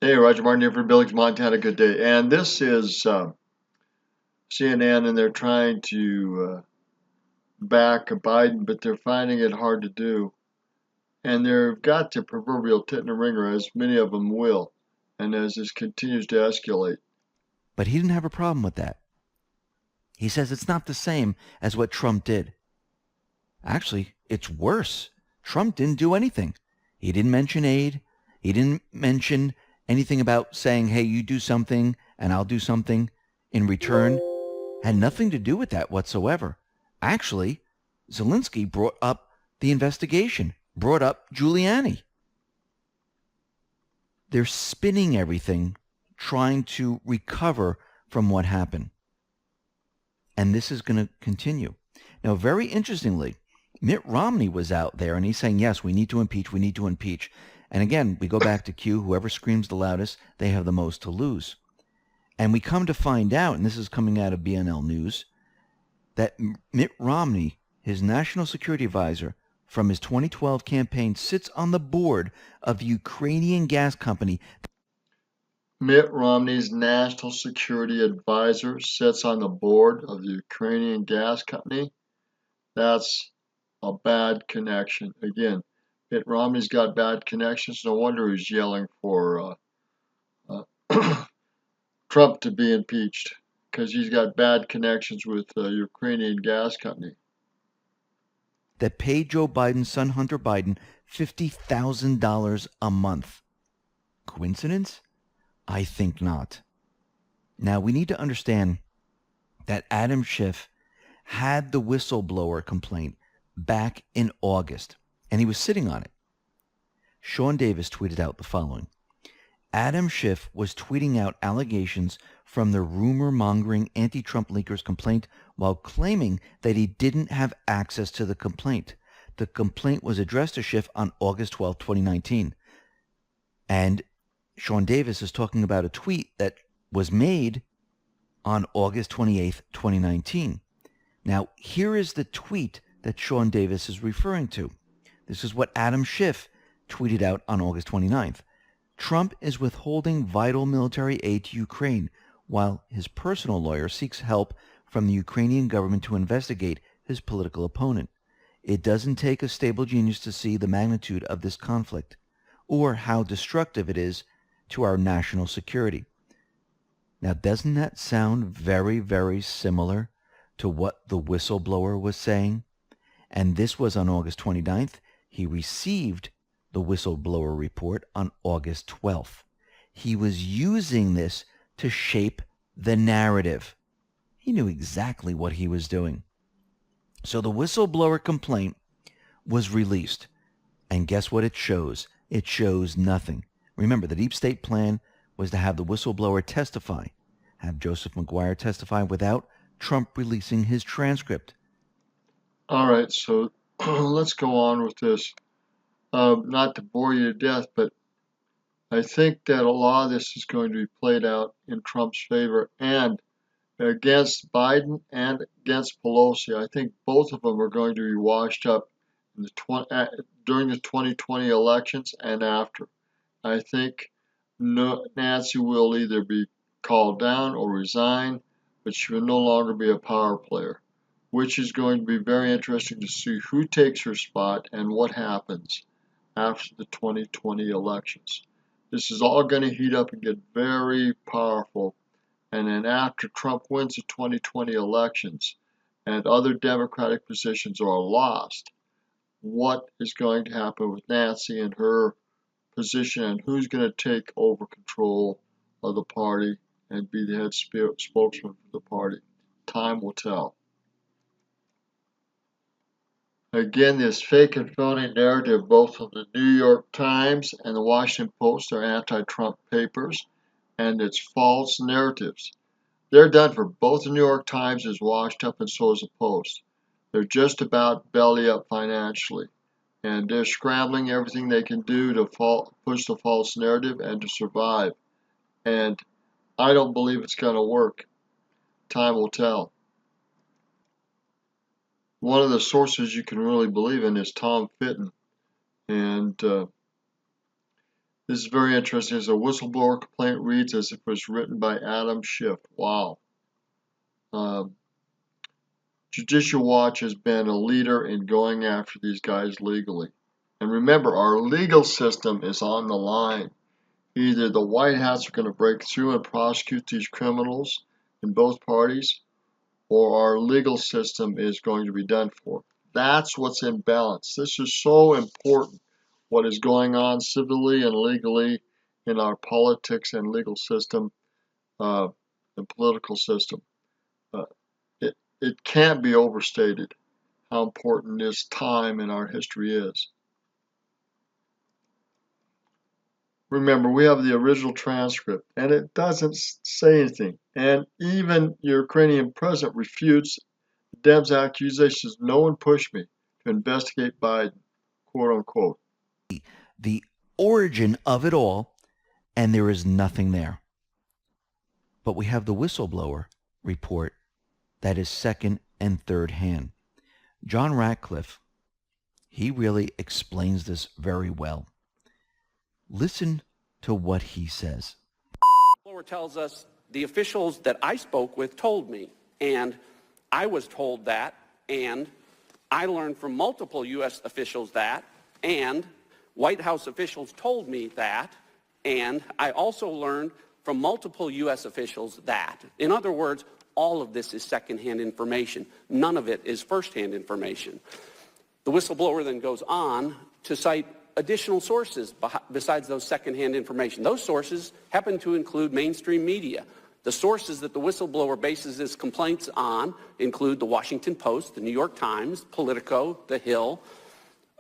Hey, Roger Martin here from Billings, Montana. Good day. And this is CNN, and they're trying to back Biden, but they're finding it hard to do. And they've got the proverbial tit in the ringer, as many of them will, and as this continues to escalate. But he didn't have a problem with that. He says it's not the same as what Trump did. Actually, it's worse. Trump didn't do anything. He didn't mention aid. He didn't mention anything about saying, hey, you do something and I'll do something in return. Had nothing to do with that whatsoever. Actually, Zelensky brought up the investigation, brought up Giuliani. They're spinning everything, trying to recover from what happened. And this is going to continue. Now, very interestingly, Mitt Romney was out there and he's saying, yes, we need to impeach, we need to impeach. And again, we go back to Q, whoever screams the loudest, they have the most to lose. And we come to find out, and this is coming out of BNL News, that Mitt Romney, his national security advisor from his 2012 campaign, sits on the board of the Ukrainian gas company. Mitt Romney's national security advisor sits on the board of the Ukrainian gas company. That's a bad connection. Again, Mitt Romney's got bad connections. No wonder he's yelling for Trump to be impeached, because he's got bad connections with the Ukrainian gas company. That paid Joe Biden's son Hunter Biden $50,000 a month. Coincidence? I think not. Now, we need to understand that Adam Schiff had the whistleblower complaint back in August, and he was sitting on it. Sean Davis tweeted out the following. Adam Schiff was tweeting out allegations from the rumor-mongering anti-Trump leakers complaint while claiming that he didn't have access to the complaint. The complaint was addressed to Schiff on August 12, 2019. And Sean Davis is talking about a tweet that was made on August 28, 2019. Now, here is the tweet that Sean Davis is referring to. This is what Adam Schiff tweeted out on August 29th. Trump is withholding vital military aid to Ukraine while his personal lawyer seeks help from the Ukrainian government to investigate his political opponent. It doesn't take a stable genius to see the magnitude of this conflict or how destructive it is to our national security. Now, doesn't that sound very, very similar to what the whistleblower was saying? And this was on August 29th. He received the whistleblower report on August 12th. He was using this to shape the narrative. He knew exactly what he was doing. So the whistleblower complaint was released. And guess what it shows? It shows nothing. Remember, the deep state plan was to have the whistleblower testify, have Joseph McGuire testify without Trump releasing his transcript. All right, so let's go on with this. Not to bore you to death, but I think that a lot of this is going to be played out in Trump's favor and against Biden and against Pelosi. I think both of them are going to be washed up in during the 2020 elections and after. I think Nancy will either be called down or resign, but she will no longer be a power player, which is going to be very interesting to see who takes her spot and what happens after the 2020 elections. This is all going to heat up and get very powerful. And then after Trump wins the 2020 elections and other Democratic positions are lost, what is going to happen with Nancy and her position, and who's going to take over control of the party and be the head spokesman for the party? Time will tell. Again, this fake and phony narrative, both from the New York Times and the Washington Post, are anti-Trump papers, and it's false narratives. They're done for. Both the New York Times is washed up, and so is the Post. They're just about belly up financially, and they're scrambling everything they can do to push the false narrative and to survive. And I don't believe it's going to work. Time will tell. One of the sources you can really believe in is Tom Fitton, and This is very interesting. As a whistleblower complaint reads as if it was written by Adam Schiff. Wow. Um, Judicial Watch has been a leader in going after these guys legally. And remember, our legal system is on the line. Either the White Hats are going to break through and prosecute these criminals in both parties, or our legal system is going to be done for. That's what's in balance. This is so important, what is going on civilly and legally in our politics and legal system and political system. Uh, it can't be overstated how important this time in our history is. Remember, we have the original transcript, and it doesn't say anything. And even Ukrainian president refutes Deb's accusations. No one pushed me to investigate Biden, quote unquote. The origin of it all, and there is nothing there. But we have the whistleblower report that is second and third hand. John Ratcliffe, he really explains this very well. Listen to what he says. The whistleblower tells us the officials that I spoke with told me, and I was told that, and I learned from multiple U.S. officials that, and White House officials told me that, and I also learned from multiple U.S. officials that. In other words, all of this is secondhand information. None of it is firsthand information. The whistleblower then goes on to cite additional sources besides those secondhand information. Those sources happen to include mainstream media. The sources that the whistleblower bases his complaints on include the Washington Post, the New York Times, Politico, The Hill,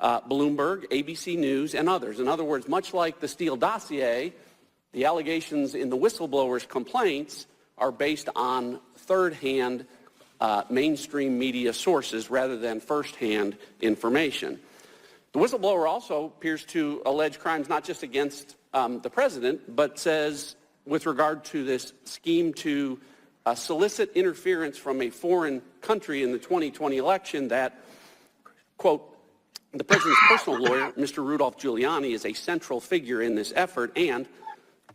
Bloomberg, ABC News, and others. In other words, much like the Steele dossier, the allegations in the whistleblower's complaints are based on third-hand mainstream media sources rather than first-hand information. The whistleblower also appears to allege crimes not just against the president, but says with regard to this scheme to solicit interference from a foreign country in the 2020 election that, quote, the president's personal lawyer, Mr. Rudolph Giuliani, is a central figure in this effort, and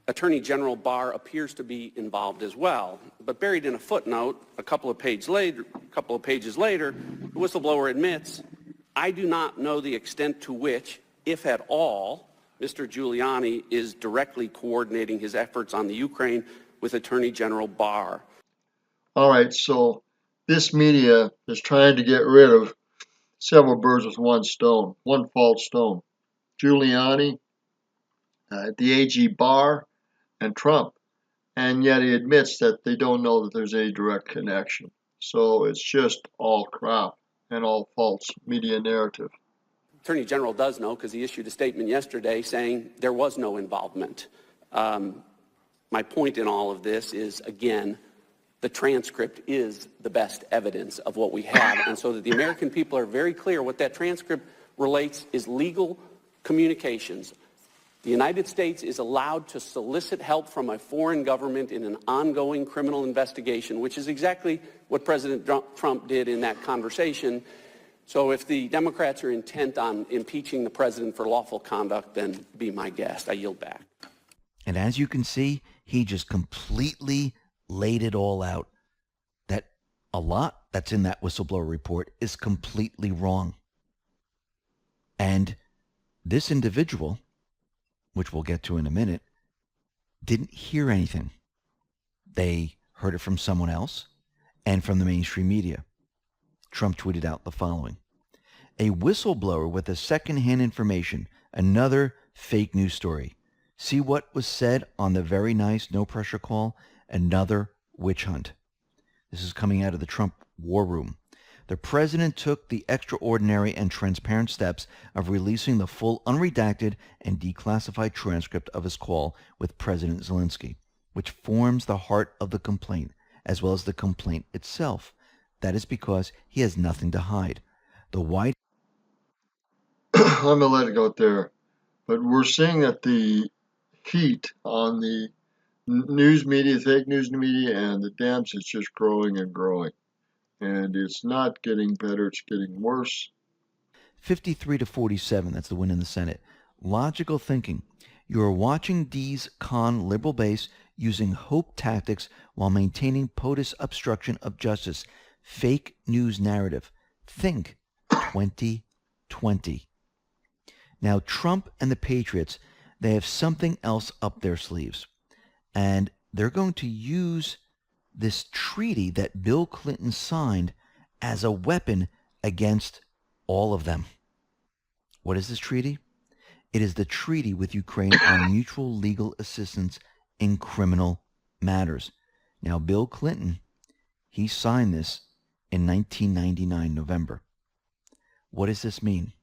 Attorney General Barr appears to be involved as well. But buried in a footnote, a couple of pages later, the whistleblower admits, I do not know the extent to which, if at all, Mr. Giuliani is directly coordinating his efforts on the Ukraine with Attorney General Barr. All right, so this media is trying to get rid of several birds with one stone, one false stone. Giuliani, the AG Barr, and Trump. And yet he admits that they don't know that there's any direct connection. So it's just all crap and all false media narrative. Attorney General does know because he issued a statement yesterday saying there was no involvement. My point in all of this is, again, the transcript is the best evidence of what we have. And so that the American people are very clear what that transcript relates is legal communications. The United States is allowed to solicit help from a foreign government in an ongoing criminal investigation, which is exactly what President Trump did in that conversation. So if the Democrats are intent on impeaching the president for lawful conduct, then be my guest. I yield back. And as you can see, he just completely laid it all out. That a lot that's in that whistleblower report is completely wrong. And this individual, which we'll get to in a minute, didn't hear anything. They heard it from someone else and from the mainstream media. Trump tweeted out the following: a whistleblower with a second-hand information, another fake news story. See what was said on the very nice no-pressure call? Another witch hunt. This is coming out of the Trump war room. The president took the extraordinary and transparent steps of releasing the full unredacted and declassified transcript of his call with President Zelensky, which forms the heart of the complaint, as well as the complaint itself. That is because he has nothing to hide. The White I'm going to let it go there. But we're seeing that the heat on the news media, fake news media, and the Dems is just growing and growing. And it's not getting better, it's getting worse. 53 to 47, that's the win in the Senate. Logical thinking. You are watching D's con liberal base using hope tactics while maintaining POTUS obstruction of justice. Fake news narrative. Think 2020. Now, Trump and the Patriots, they have something else up their sleeves. And they're going to use this treaty that Bill Clinton signed as a weapon against all of them. What is this treaty? It is the treaty with Ukraine on mutual legal assistance in criminal matters. Now, Bill Clinton, he signed this in 1999, November. What does this mean?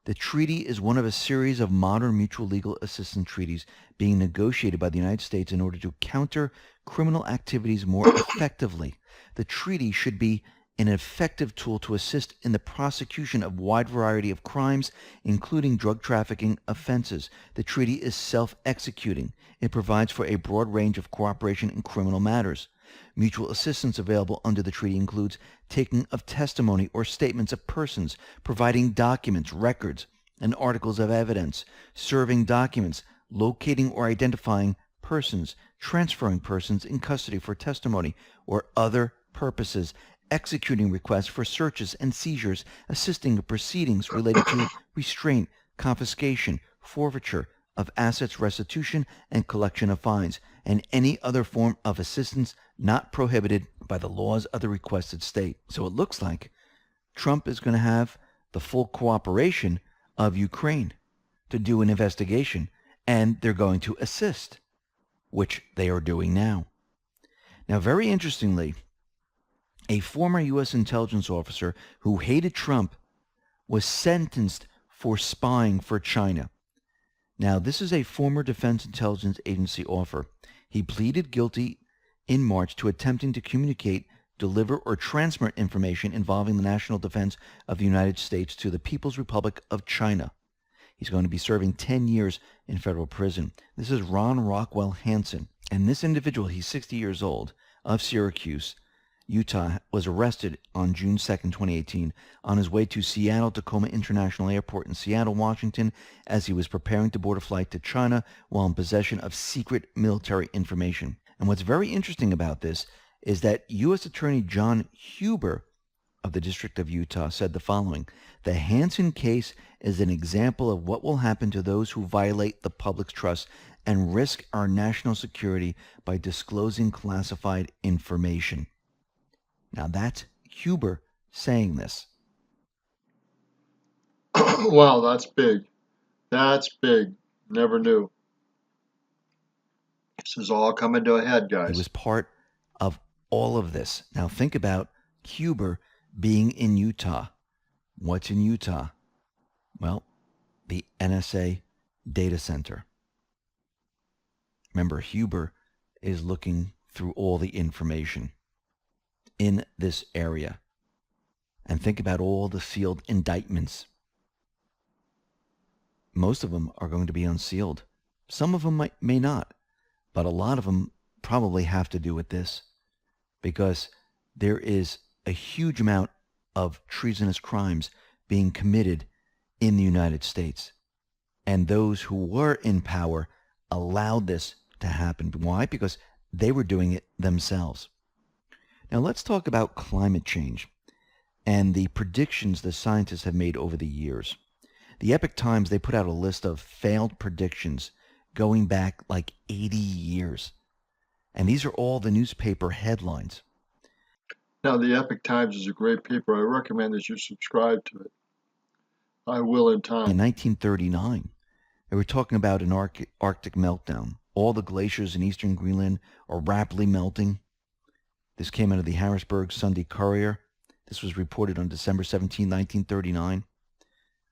The treaty is one of a series of modern mutual legal assistance treaties being negotiated by the United States in order to counter criminal activities more effectively. The treaty should be an effective tool to assist in the prosecution of a wide variety of crimes, including drug trafficking offenses. The treaty is self-executing. It provides for a broad range of cooperation in criminal matters. Mutual assistance available under the treaty includes taking of testimony or statements of persons, providing documents, records, and articles of evidence, serving documents, locating or identifying persons, transferring persons in custody for testimony or other purposes, executing requests for searches and seizures, assisting in proceedings related to restraint, confiscation, forfeiture of assets, restitution, and collection of fines, and any other form of assistance not prohibited by the laws of the requested state. So it looks like Trump is going to have the full cooperation of Ukraine to do an investigation, and they're going to assist, which they are doing now. Now, very interestingly, a former U.S. intelligence officer who hated Trump was sentenced for spying for China. Now, this is a former Defense Intelligence Agency officer. He pleaded guilty in March to attempting to communicate, deliver, or transmit information involving the national defense of the United States to the People's Republic of China. He's going to be serving 10 years in federal prison. This is Ron Rockwell Hansen. And this individual, he's 60 years old, of Syracuse, Utah, was arrested on June 2nd, 2018, on his way to Seattle-Tacoma International Airport in Seattle, Washington, as he was preparing to board a flight to China while in possession of secret military information. And what's very interesting about this is that U.S. Attorney John Huber of the District of Utah said the following: "The Hansen case is an example of what will happen to those who violate the public's trust and risk our national security by disclosing classified information." Now that's Huber saying this. Wow, that's big. That's big. Never knew. This is all coming to a head, guys. He was part of all of this. Now think about Huber being in Utah. What's in Utah? Well, the NSA data center. Remember, Huber is looking through all the information in this area. And think about all the sealed indictments. Most of them are going to be unsealed. Some of them may not, but a lot of them probably have to do with this, because there is a huge amount of treasonous crimes being committed in the United States. And those who were in power allowed this to happen. Why? Because they were doing it themselves. Now let's talk about climate change and the predictions the scientists have made over the years. The Epoch Times, they put out a list of failed predictions going back like 80 years. And these are all the newspaper headlines. Now, the Epoch Times is a great paper. I recommend that you subscribe to it. I will in time. In 1939, they were talking about an Arctic meltdown. All the glaciers in eastern Greenland are rapidly melting. This came out of the Harrisburg Sunday Courier. This was reported on December 17, 1939.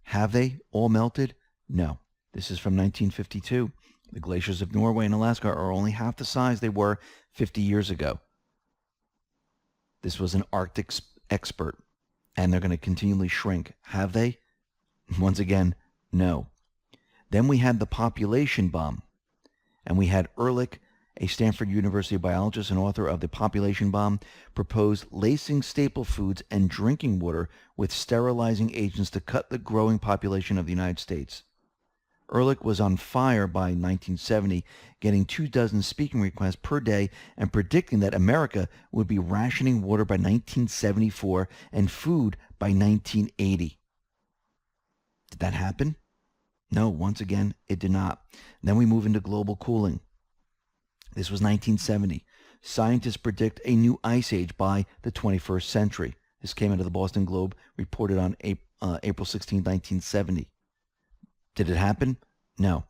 Have they all melted? No. This is from 1952. The glaciers of Norway and Alaska are only half the size they were 50 years ago. This was an Arctic expert, and they're going to continually shrink. Have they? Once again, no. Then we had the population bomb, and we had Ehrlich, a Stanford University biologist and author of The Population Bomb, proposed lacing staple foods and drinking water with sterilizing agents to cut the growing population of the United States. Ehrlich was on fire by 1970, getting 24 speaking requests per day and predicting that America would be rationing water by 1974 and food by 1980. Did that happen? No, once again, it did not. Then we move into global cooling. This was 1970. Scientists predict a new ice age by the 21st century. This came out of the Boston Globe, reported on April 16, 1970. Did it happen? No.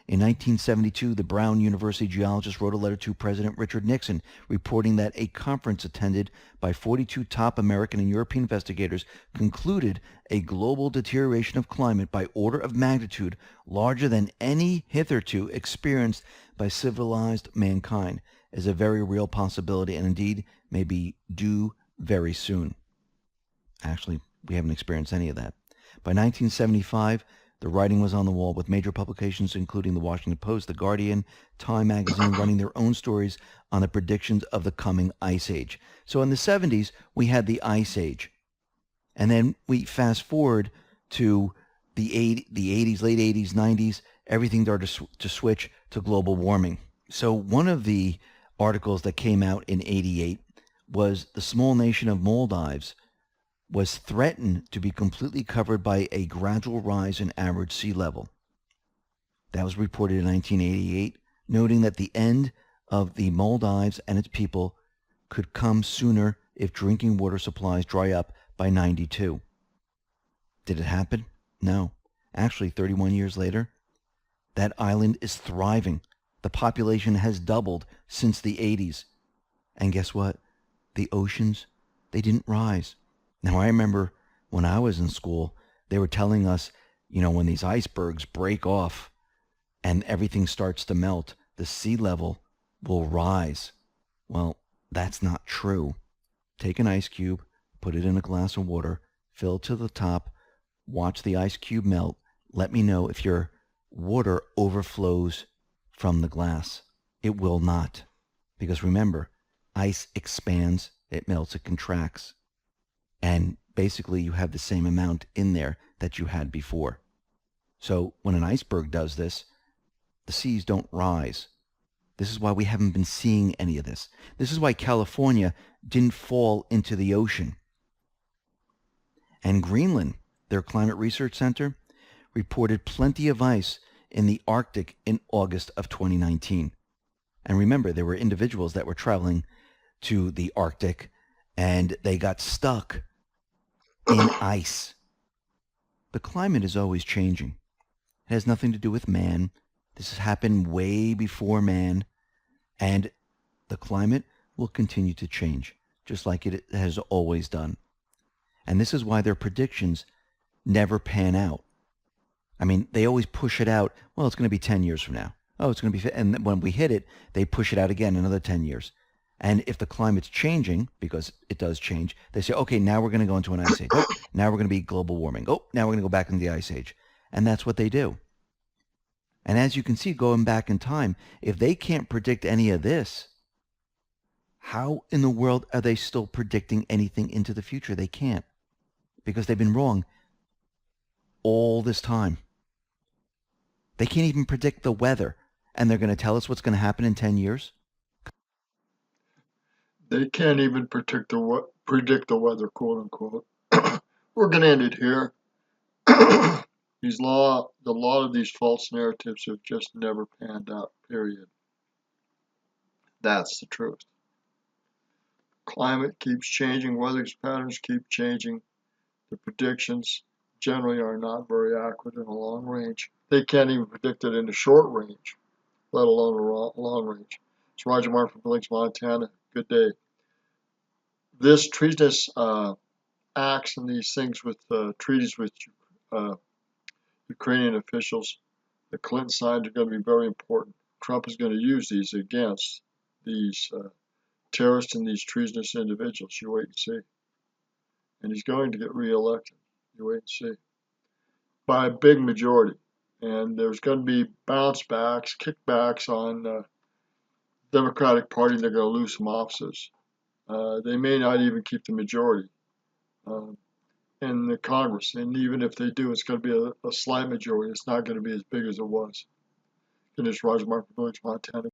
In 1972, the Brown University geologist wrote a letter to President Richard Nixon reporting that a conference attended by 42 top American and European investigators concluded a global deterioration of climate by order of magnitude larger than any hitherto experienced by civilized mankind is a very real possibility and indeed may be due very soon. Actually, we haven't experienced any of that. By 1975, the writing was on the wall, with major publications including the Washington Post, the Guardian, Time magazine running their own stories on the predictions of the coming ice age. So in the 70s, we had the ice age. And then we fast forward to the 80s, late 80s, 90s, everything started to switch to global warming. So one of the articles that came out in 88 was the small nation of Maldives was threatened to be completely covered by a gradual rise in average sea level. That was reported in 1988, noting that the end of the Maldives and its people could come sooner if drinking water supplies dry up by 92. Did it happen? No. Actually, 31 years later, that island is thriving. The population has doubled since the 80s. And guess what? The oceans, they didn't rise. Now, I remember when I was in school, they were telling us, when these icebergs break off and everything starts to melt, the sea level will rise. Well, that's not true. Take an ice cube, put it in a glass of water, fill it to the top, watch the ice cube melt. Let me know if your water overflows from the glass. It will not. Because remember, ice expands, it melts, it contracts. And basically you have the same amount in there that you had before. So when an iceberg does this, the seas don't rise. This is why we haven't been seeing any of this. This is why California didn't fall into the ocean. And Greenland, their climate research center, reported plenty of ice in the Arctic in August of 2019. And remember, there were individuals that were traveling to the Arctic and they got stuck in ice. The climate is always changing. It has nothing to do with man. This has happened way before man. And the climate will continue to change, just like it has always done. And this is why their predictions never pan out. I mean, they always push it out. Well, it's going to be 10 years from now. Oh, it's going to be, and when we hit it, they push it out again another 10 years. And if the climate's changing, because it does change, they say, okay, now we're going to go into an ice age. Oh, now we're going to be global warming. Oh, now we're going to go back into the ice age. And that's what they do. And as you can see, going back in time, if they can't predict any of this, how in the world are they still predicting anything into the future? They can't, because they've been wrong all this time. They can't even predict the weather, and they're going to tell us what's going to happen in 10 years? They can't even predict the weather, quote unquote. We're going to end it here. A lot of these false narratives have just never panned out, period. That's the truth. Climate keeps changing, weather patterns keep changing. The predictions generally are not very accurate in the long range. They can't even predict it in the short range, let alone a long range. It's Roger Martin from Billings, Montana. Good day. This treasonous acts and these things with treaties with Ukrainian officials, the Clinton side, are going to be very important. Trump is going to use these against these terrorists and these treasonous individuals. You wait and see. And he's going to get reelected. You wait and see. By a big majority. And there's going to be bounce backs, kickbacks on the Democratic Party. They're going to lose some offices. They may not even keep the majority. in the Congress. And even if they do, it's going to be a slight majority. It's not going to be as big as it was. And it's Roger Martin, Village, Montana.